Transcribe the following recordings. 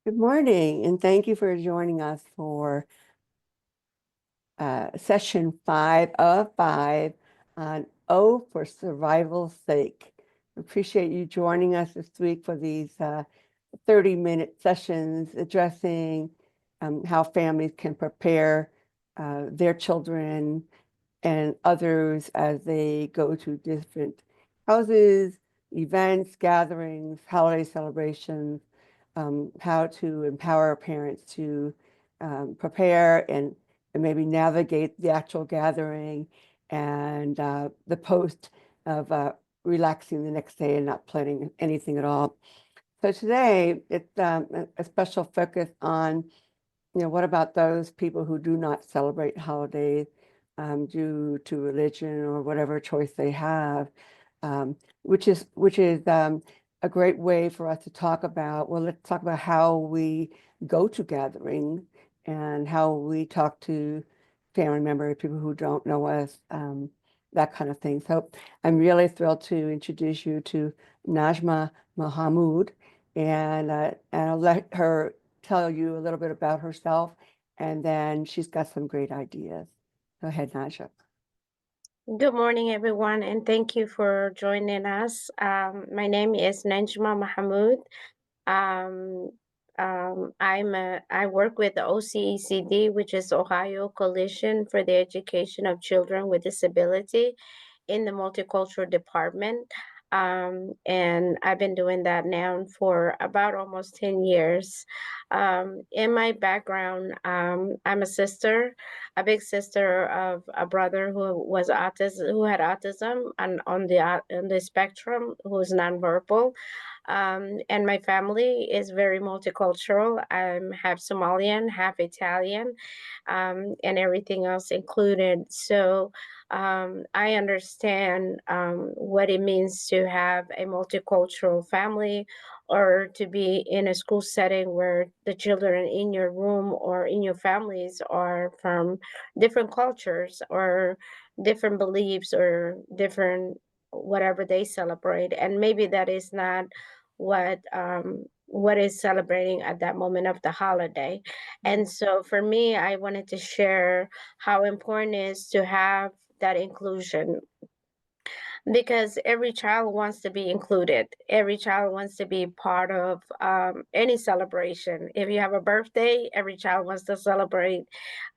Good morning, and thank you for joining us for session 5 of 5 on O for Survival's Sake. Appreciate you joining us this week for these 30-minute sessions addressing how families can prepare their children and others as they go to different houses, events, gatherings, holiday celebrations, how to empower parents to prepare and maybe navigate the actual gathering and the post of relaxing the next day and not planning anything at all. So today it's a special focus on what about those people who do not celebrate holidays due to religion or whatever choice they have, which is a great way for us to talk about, well, let's talk about how we go to gatherings and how we talk to family members, people who don't know us, that kind of thing. So I'm really thrilled to introduce you to Najma Mahmood, and I'll let her tell you a little bit about herself, and then she's got some great ideas. Go ahead, Naja. Good morning, everyone, and thank you for joining us. My name is Najma Mahmood. Um, I work with the OCECD, which is Ohio Coalition for the Education of Children with Disability, in the multicultural department. And I've been doing that now for about almost 10 years. In my background, I'm a sister, a big sister of a brother who had autism and on the spectrum, who's nonverbal. And my family is very multicultural. I'm half Somalian, half Italian, and everything else included. So I understand what it means to have a multicultural family or to be in a school setting where the children in your room or in your families are from different cultures or different beliefs or different whatever they celebrate. And maybe that is not what is celebrating at that moment of the holiday. And so for me, I wanted to share how important it is to have that inclusion, because every child wants to be included. Every child wants to be part of any celebration. If you have a birthday, every child wants to celebrate.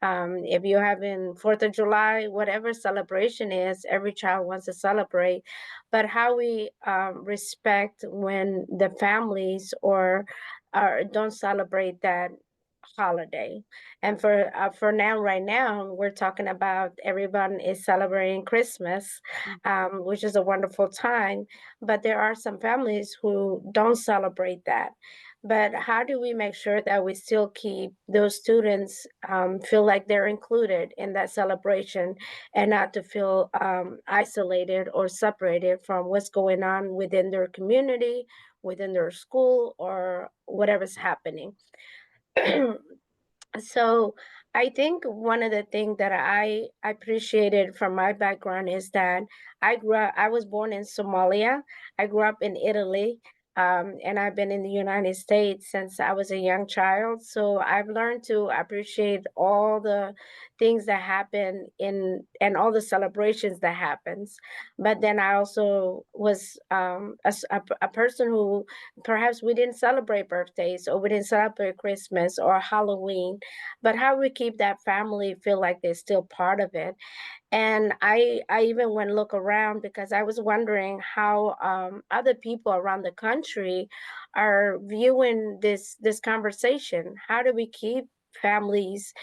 If you're having 4th of July, whatever celebration is, every child wants to celebrate. But how we respect when the families or don't celebrate that holiday. And for now, right now, we're talking about everyone is celebrating Christmas, which is a wonderful time. But there are some families who don't celebrate that. But how do we make sure that we still keep those students feel like they're included in that celebration and not to feel isolated or separated from what's going on within their community, within their school, or whatever's happening? So I think one of the things that I appreciated from my background is that I was born in Somalia. I grew up in Italy, and I've been in the United States since I was a young child. So I've learned to appreciate all the things that happen in and all the celebrations that happens. But then I also was a person who perhaps we didn't celebrate birthdays or we didn't celebrate Christmas or Halloween, but how we keep that family feel like they're still part of it. And I even went look around because I was wondering how other people around the country are viewing this conversation. How do we keep families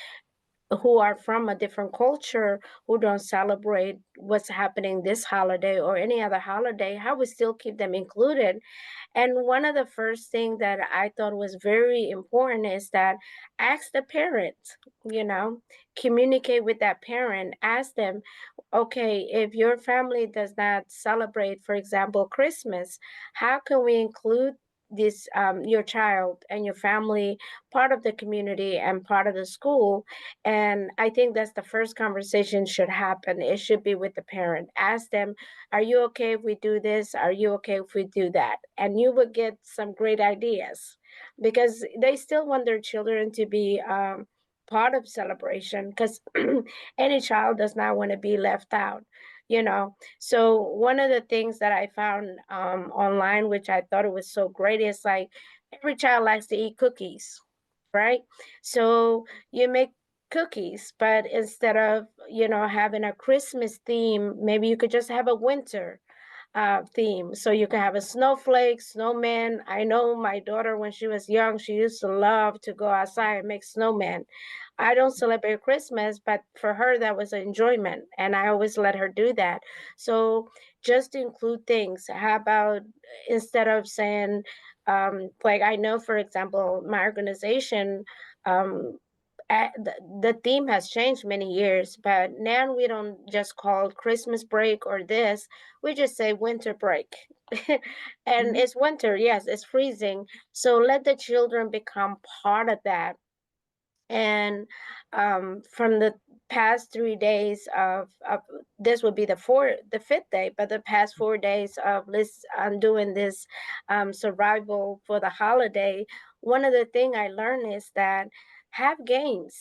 who are from a different culture, who don't celebrate what's happening this holiday or any other holiday, how we still keep them included? And one of the first things that I thought was very important is that ask the parent, communicate with that parent, ask them, okay, if your family does not celebrate, for example, Christmas, how can we include this your child and your family part of the community and part of the school. And I think that's the first conversation should happen. It should be with the parent. Ask them, are you okay if we do this? Are you okay if we do that? And you will get some great ideas, because they still want their children to be part of celebration, because any child does not want to be left out, you know. So one of the things that I found online, which I thought it was so great, is like every child likes to eat cookies, right? So you make cookies, but instead of, you know, having a Christmas theme, maybe you could just have a winter theme. So you can have a snowflake, snowman. I know my daughter, when she was young, she used to love to go outside and make snowman. I don't celebrate Christmas, but for her, that was an enjoyment. And I always let her do that. So just include things. How about, instead of saying, like, I know, for example, my organization, um, the theme has changed many years, but now we don't just call Christmas break or this, we just say winter break. And it's winter, yes, it's freezing. So let the children become part of that. And from the past 3 days of this would be the fifth day, but the past 4 days of this, doing this survival for the holiday, one of the thing I learned is that have games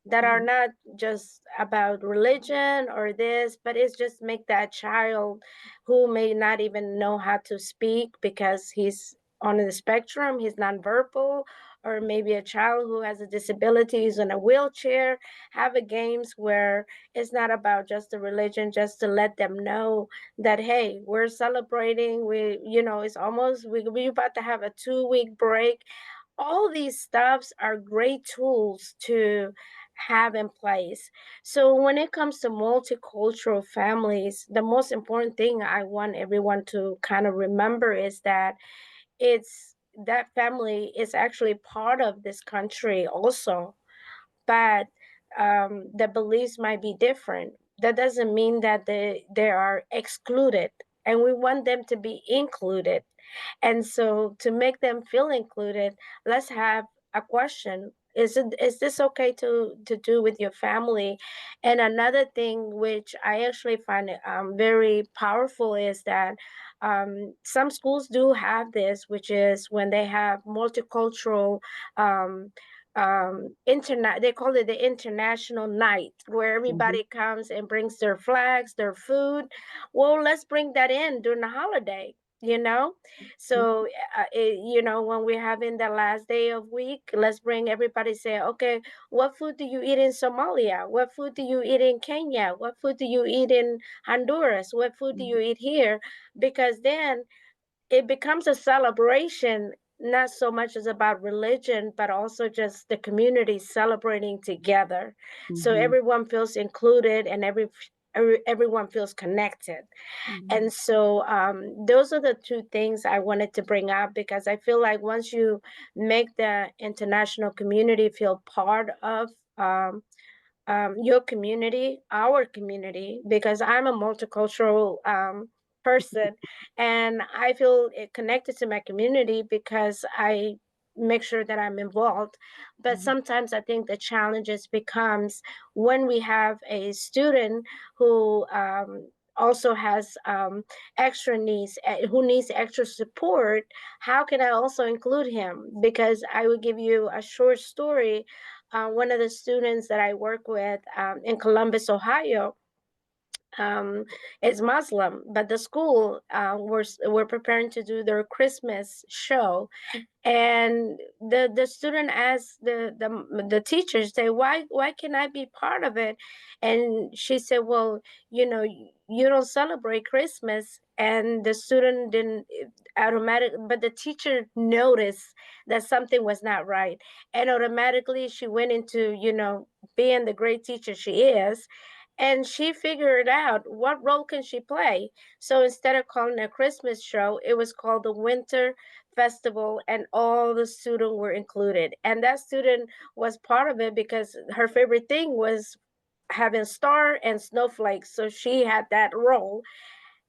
that are not just about religion or this, but it's just make that child who may not even know how to speak because he's on the spectrum, he's nonverbal, or maybe a child who has a disability, is in a wheelchair, have a games where it's not about just the religion, just to let them know that, hey, we're celebrating, we, you know, it's almost, we're about to have a 2 week break. All these stuffs are great tools to have in place. So when it comes to multicultural families, the most important thing I want everyone to kind of remember is that it's that family is actually part of this country also, but the beliefs might be different. That doesn't mean that they are excluded, and we want them to be included. And so to make them feel included, let's have a question. Is this okay to do with your family? And another thing which I actually find very powerful is that some schools do have this, which is when they have multicultural um, internet, they call it the international night, where everybody comes and brings their flags, their food. Well, let's bring that in during the holiday, you know. So you know, when we're having the last day of week, let's bring everybody, say, okay, what food do you eat in Somalia? What food do you eat in Kenya? What food do you eat in Honduras? What food do you eat here? Because then it becomes a celebration, not so much as about religion, but also just the community celebrating together. So everyone feels included, and everyone feels connected. And so those are the two things I wanted to bring up, because I feel like once you make the international community feel part of your community, our community, because I'm a multicultural person, and I feel connected to my community because I make sure that I'm involved. But sometimes I think the challenges becomes when we have a student who also has extra needs, who needs extra support. How can I also include him? Because I will give you a short story. One of the students that I work with in Columbus, Ohio, is Muslim, but the school were preparing to do their Christmas show, and the student asked the teacher, say, why can I be part of it? And she said, well, you know, you don't celebrate Christmas. And the student didn't automatic, but the teacher noticed that something was not right, and automatically she went into, you know, being the great teacher she is, and she figured out what role can she play. So instead of calling it a Christmas show, it was called the Winter Festival, and all the students were included. And that student was part of it because her favorite thing was having star and snowflakes. So she had that role.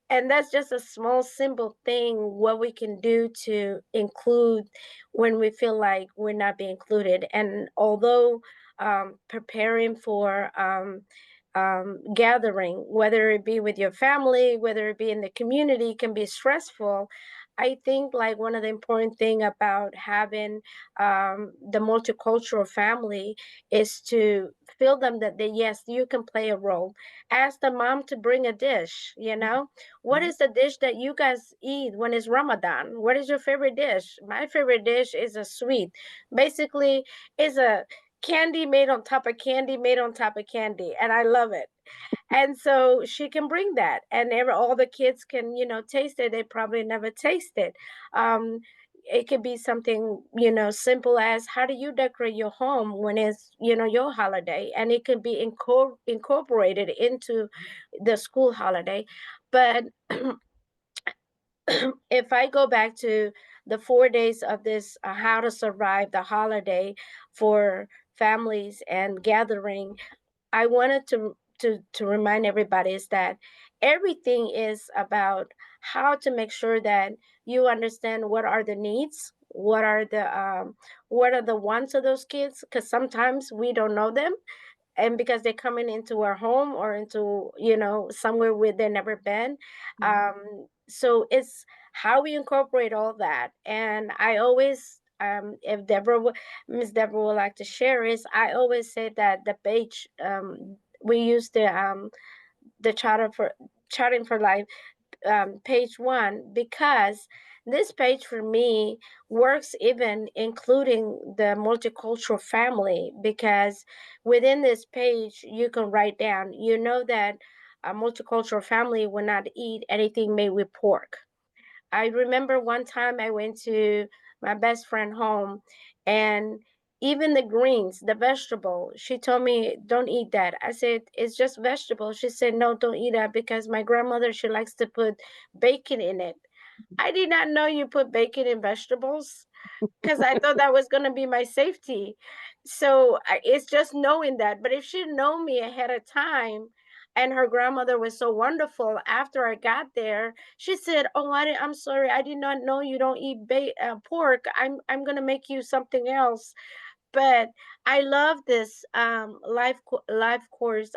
And that's just a small, simple thing what we can do to include when we feel like we're not being included. And although preparing for gathering, whether it be with your family, whether it be in the community, can be stressful. I think like one of the important thing about having the multicultural family is to feel them that they, yes, you can play a role. Ask the mom to bring a dish, you know, what Mhm. is the dish that you guys eat when it's Ramadan? What is your favorite dish? My favorite dish is a sweet. Basically, it's a candy made on top of candy made on top of candy, and I love it. And so she can bring that, and all the kids can, you know, taste it. They probably never taste it. Um, it could be something, you know, simple as how do you decorate your home when it's, you know, your holiday, and it can be incorporated into the school holiday. But if I go back to the 4 days of this, how to survive the holiday for families and gathering, I wanted to remind everybody is that everything is about how to make sure that you understand what are the needs, what are the wants of those kids, because sometimes we don't know them, and because they're coming into our home or into, you know, somewhere where they've never been. Mhm. So it's how we incorporate all that. And I always, if Miss Deborah would like to share, is I always say that the page, we use the charting for life, page one, because this page for me works even including the multicultural family, because within this page you can write down, you know, that a multicultural family will not eat anything made with pork. I remember one time I went to my best friend home, and even the greens, the vegetable, she told me, don't eat that. I said, it's just vegetable. She said, no, don't eat that because my grandmother, she likes to put bacon in it. I did not know you put bacon in vegetables, because I thought that was going to be my safety. So it's just knowing that. But if she'd known me ahead of time, and her grandmother was so wonderful, after I got there, she said, "Oh, I'm sorry, I did not know you don't eat pork. I'm gonna make you something else." But I love this life course,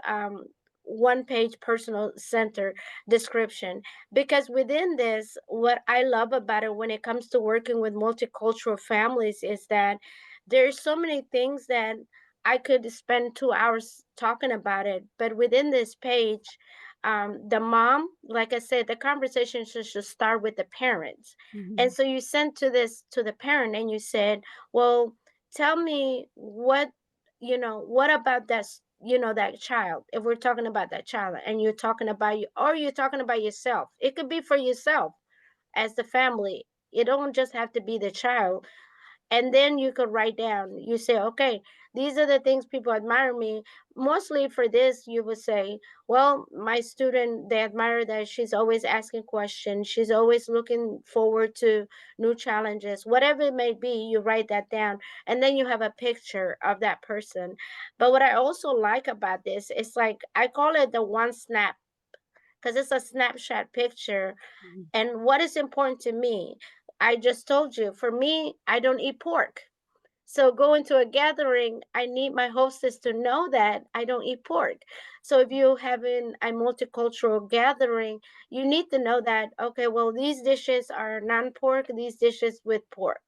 one page personal center description, because within this, what I love about it when it comes to working with multicultural families is that there's so many things that I could spend 2 hours talking about it. But within this page, the mom, like I said, the conversation should start with the parents. And Mhm. so you sent to this to the parent and you said, well, tell me what, you know, what about that, you know, that child, if we're talking about that child and you're talking about you, or you're talking about yourself, it could be for yourself as the family. It don't just have to be the child. And then you could write down, you say, okay, these are the things people admire me. Mostly for this, you would say, well, my student, they admire that she's always asking questions, she's always looking forward to new challenges, whatever it may be. You write that down, and then you have a picture of that person. But what I also like about this is, like, I call it the one snap, because it's a snapshot picture. Mhm. And what is important to me, I just told you, for me, I don't eat pork. So going to a gathering, I need my hostess to know that I don't eat pork. So if you're having a multicultural gathering, you need to know that, okay, well, these dishes are non-pork, these dishes with pork.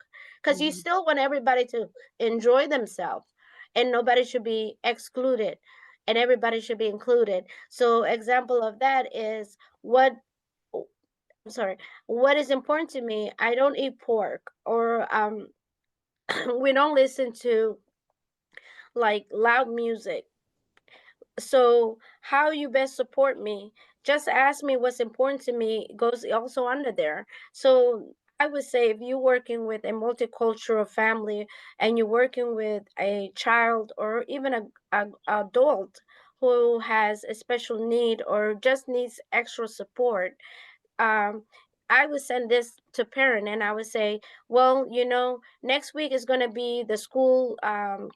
Because you Mhm. still want everybody to enjoy themselves, and nobody should be excluded, and everybody should be included. So example of that is what, I'm sorry, what is important to me, I don't eat pork, or we don't listen to like loud music. So how you best support me? Just ask me what's important to me goes also under there. So I would say if you're working with a multicultural family and you're working with a child or even a adult who has a special need or just needs extra support, um, I would send this to parent and I would say, well, you know, next week is going to be the school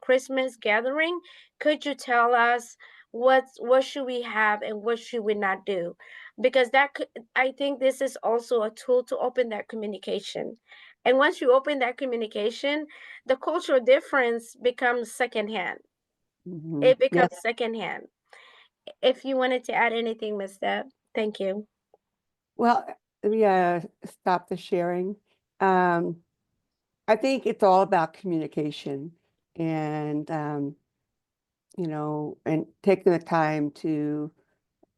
Christmas gathering. Could you tell us what should we have and what should we not do? because I think this is also a tool to open that communication. And once you open that communication, the cultural difference becomes secondhand. It Yeah. becomes secondhand. If you wanted to add anything, Ms. Deb, thank you. Well, yeah, stop the sharing. Um, I think it's all about communication and, and taking the time to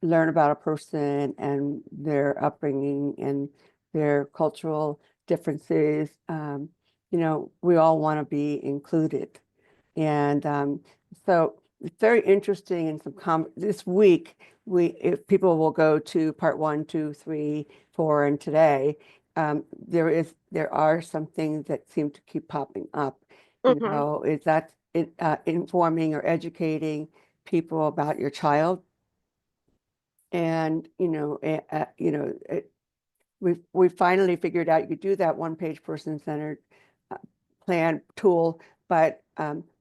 learn about a person and their upbringing and their cultural differences. We all want to be included. And so it's very interesting in this week, if people will go to part 1, 2, 3, 4, and today, there are some things that seem to keep popping up. Mm-hmm. Is that informing or educating people about your child? And we finally figured out you could do that one-page person-centered uh, plan tool, but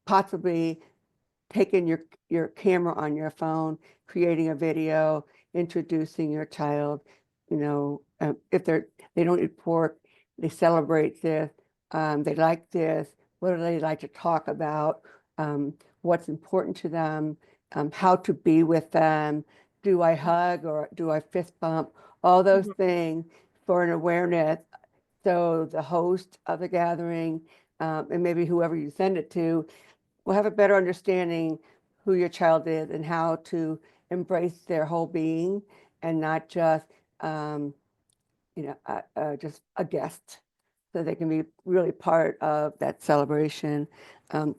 possibly taking your camera on your phone, creating a video, introducing your child. If they don't eat pork, they celebrate this, they like this. What do they like to talk about? What's important to them? How to be with them? Do I hug or do I fist bump? All those Mm-hmm. things for an awareness. So the host of the gathering, and maybe whoever you send it to, will have a better understanding who your child is and how to embrace their whole being and not just, just a guest. So they can be really part of that celebration. Um,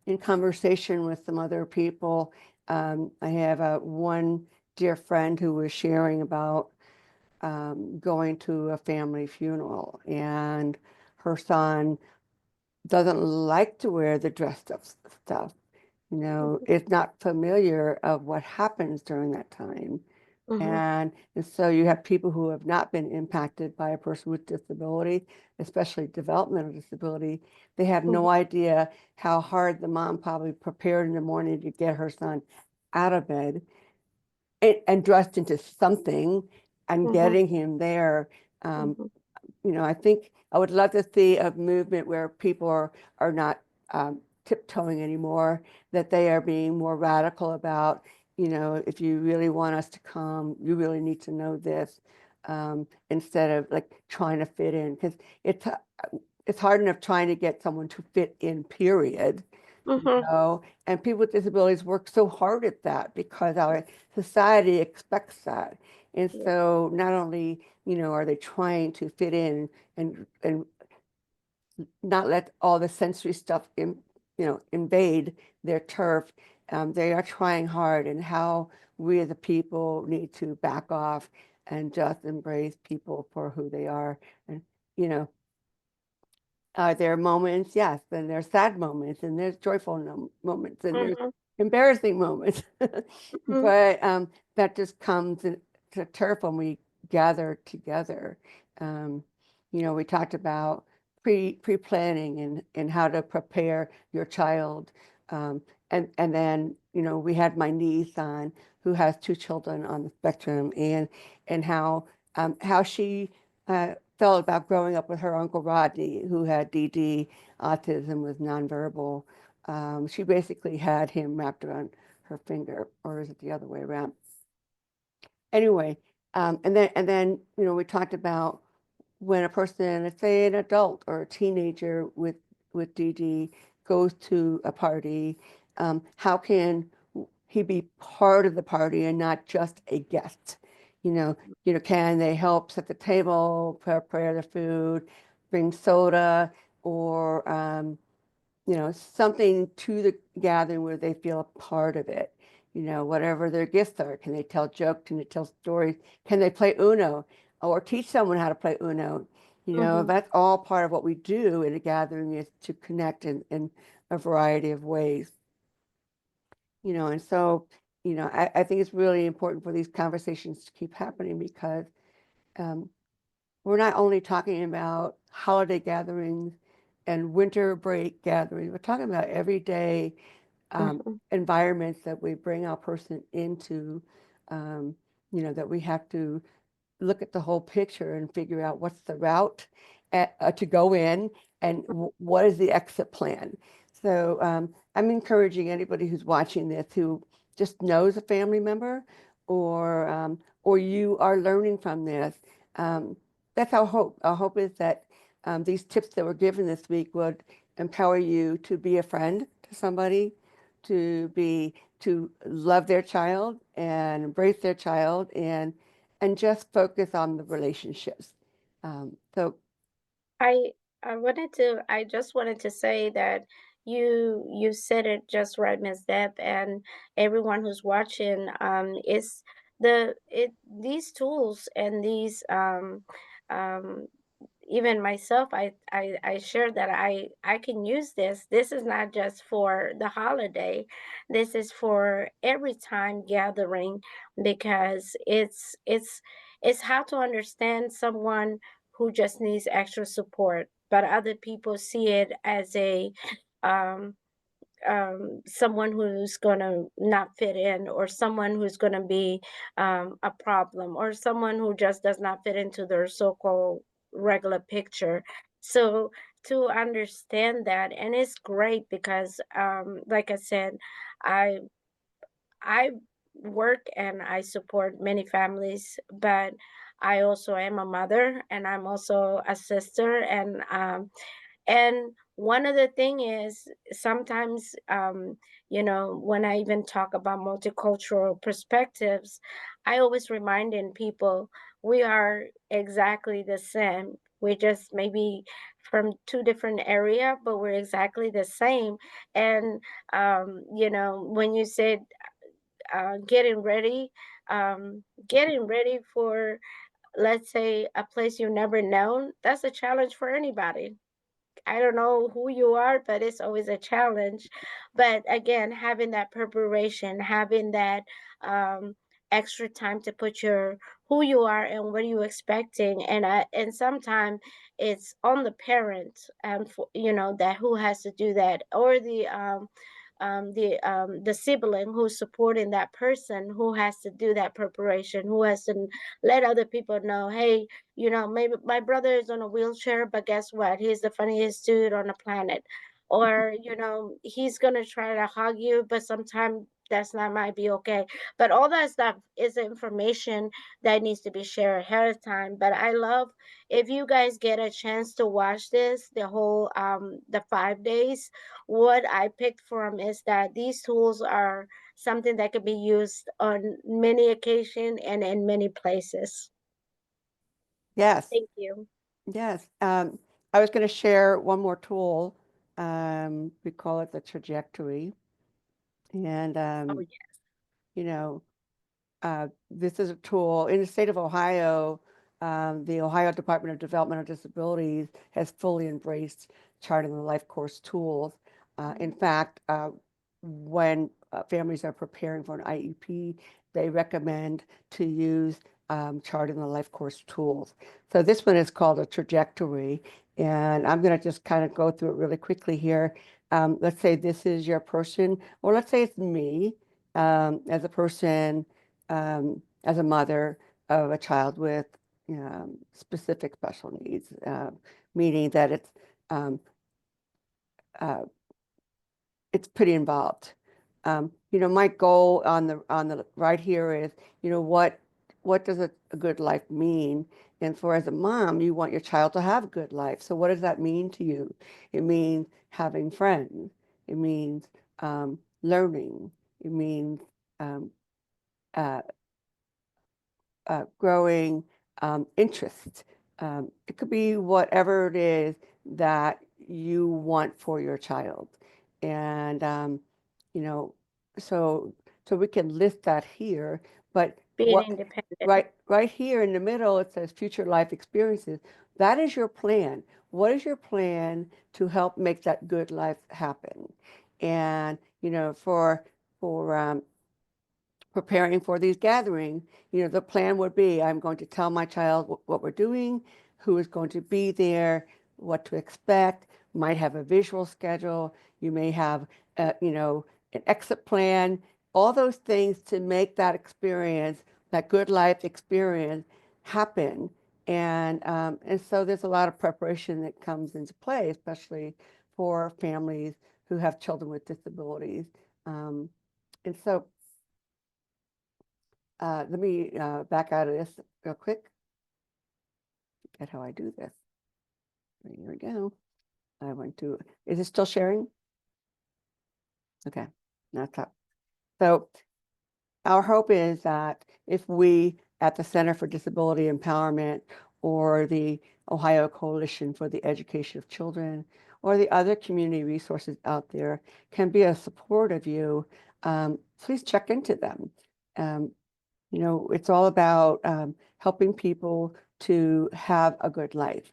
in conversation with some other people, I have one dear friend who was sharing about going to a family funeral, and her son doesn't like to wear the dressed up stuff. Is not familiar of what happens during that time. Mm-hmm. And so you have people who have not been impacted by a person with disability, especially developmental disability. They have Mm-hmm. no idea how hard the mom probably prepared in the morning to get her son out of bed and dressed into something and Mm-hmm. getting him there. Um, Mm-hmm. I think I would love to see a movement where people are not tiptoeing anymore, that they are being more radical about, if you really want us to come, you really need to know this, instead of like trying to fit in, because it's hard enough trying to get someone to fit in, period. Mm-hmm. And people with disabilities work so hard at that because our society expects that. And Yeah. so not only, are they trying to fit in and not let all the sensory stuff invade their turf, they are trying hard, and how we as a people need to back off and just embrace people for who they are. And, you know, there are moments, yes, and there's sad moments, and there's joyful moments, and there's Mm-hmm. embarrassing moments. Mm-hmm. But that just comes to turf when we gather together. Um, we talked about pre-planning and how to prepare your child. Um, and then, we had my niece on, who has 2 children on the spectrum, and how she felt about growing up with her Uncle Rodney, who had DD, autism, was nonverbal. She basically had him wrapped around her finger, or is it the other way around? Anyway, and then we talked about when a person, let's say an adult or a teenager with DD, goes to a party, how can he be part of the party and not just a guest? Can they help set the table, prepare the food, bring soda, or something to the gathering where they feel a part of it. Whatever their gifts are. Can they tell jokes? Can they tell stories? Can they play Uno or teach someone how to play Uno? Mm-hmm. That's all part of what we do in a gathering, is to connect in a variety of ways. And so, I think it's really important for these conversations to keep happening, because um, we're not only talking about holiday gatherings and winter break gatherings, we're talking about everyday Mm-hmm. environments that we bring our person into. Um, that we have to look at the whole picture and figure out what's the route to go in and what is the exit plan. So I'm encouraging anybody who's watching this who just knows a family member or you are learning from this. That's our hope. Our hope is that these tips that were given this week would empower you to be a friend to somebody, to love their child and embrace their child and just focus on the relationships. So I I just wanted to say that you said it just right, Ms. Deb, and everyone who's watching, is these tools and these um even myself, I share that I can use this. This is not just for the holiday. This is for every time gathering, because it's how to understand someone who just needs extra support, but other people see it as a um someone who's going to not fit in, or someone who's going to be a problem, or someone who just does not fit into their so-called regular picture. So to understand that, and it's great because like I said, i I work and I support many families, but I also am a mother, and I'm also a sister, and one of the thing is sometimes, when I even talk about multicultural perspectives, I always reminding people we are exactly the same. We just maybe from two different area, but we're exactly the same. And when you said getting ready, getting ready for, let's say, a place you've never known, that's a challenge for anybody. I don't know who you are, but it's always a challenge. But again, having that preparation, having that um, extra time to put your who you are and what are you expecting, and sometimes it's on the parent, for, that who has to do that, or the sibling who's supporting that person, who has to do that preparation, who has to let other people know, hey, maybe my brother is on a wheelchair, but guess what? He's the funniest dude on the planet. Or, he's gonna try to hug you, but sometimes that's not might be okay. But all that stuff is information that needs to be shared ahead of time. But I love, if you guys get a chance to watch this, the whole the 5 days, what I picked from is that these tools are something that could be used on many occasions and in many places. yes, Thank you. yes. I was going to share one more tool. We call it the trajectory. And, Oh, you know, this is a tool in the state of Ohio. The Ohio Department of Developmental Disabilities has fully embraced charting the life course tools. In fact, when families are preparing for an IEP, they recommend to use charting the life course tools. So this one is called a trajectory, and I'm going to just kind of go through it really quickly here. Let's say this is your person, or let's say it's me as a person, as a mother of a child with specific special needs, meaning that um, uh, it's pretty involved. My goal on the right here is, what does a good life mean? And for as a mom, you want your child to have a good life. So what does that mean to you? It means having friends. It means learning. It means um, uh, growing interest. It could be whatever it is that you want for your child. And, you know, so so we can list that here, but being what independent. right here in the middle, it says future life experiences. That is your plan. What is your plan to help make that good life happen? And, for preparing for these gatherings, the plan would be I'm going to tell my child what we're doing, who is going to be there, what to expect, might have a visual schedule, you may have, an exit plan, all those things to make that experience that good life experience happen. And so there's a lot of preparation that comes into play, especially for families who have children with disabilities. And so let me back out of this real quick. Forget how I do this. Here we go. I went to, is it still sharing? Okay, that's up. So our hope is that if we at the Center for Disability Empowerment or the Ohio Coalition for the Education of Children or the other community resources out there can be a support of you, please check into them. You know, it's all about helping people to have a good life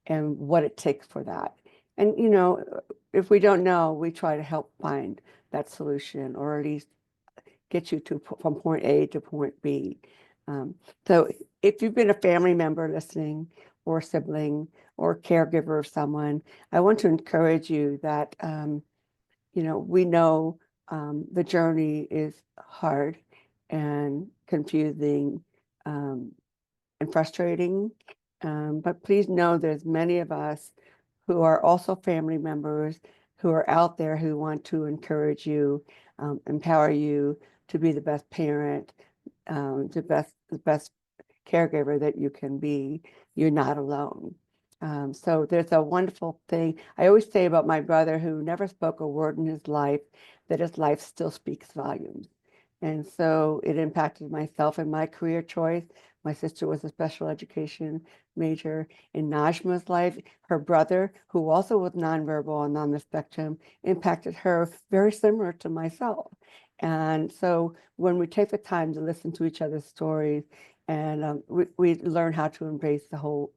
and what it takes for that. And, you know, if we don't know, we try to help find that solution or at least get you to from point A to point B. So if you've been a family member listening or sibling or caregiver of someone, I want to encourage you that, you know, we know the journey is hard and confusing and frustrating. But please know there's many of us who are also family members who are out there who want to encourage you, empower you to be the best parent, the best caregiver that you can be. You're not alone. So there's a wonderful thing I always say about my brother who never spoke a word in his life, that his life still speaks volumes. And so it impacted myself and my career choice. My sister was a special education major. In Najma's life, her brother, who also was nonverbal and on the spectrum, impacted her very similar to myself. And so when we take the time to listen to each other's stories, and we learn how to embrace the whole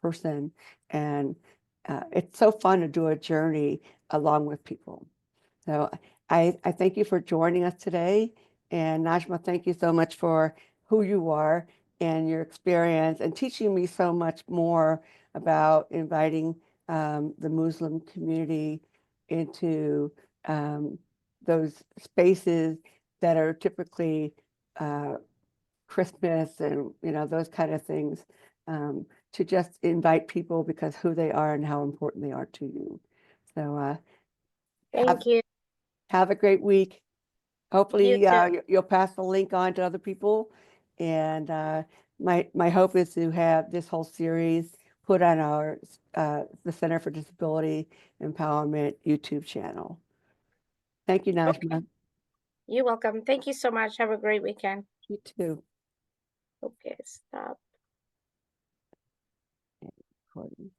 person, and it's so fun to do a journey along with people. So I thank you for joining us today. And Najma, thank you so much for who you are and your experience and teaching me so much more about inviting the Muslim community into those spaces that are typically Christmas and, you know, those kind of things, to just invite people because who they are and how important they are to you. So Thank you. have a great week. You Hopefully, too. you'll pass the link on to other people. And my hope is to have this whole series put on our the Center for Disability Empowerment YouTube channel. Thank you, Okay. Najma. You're welcome. Thank you so much. Have a great weekend. You too. Okay, stop. Recording.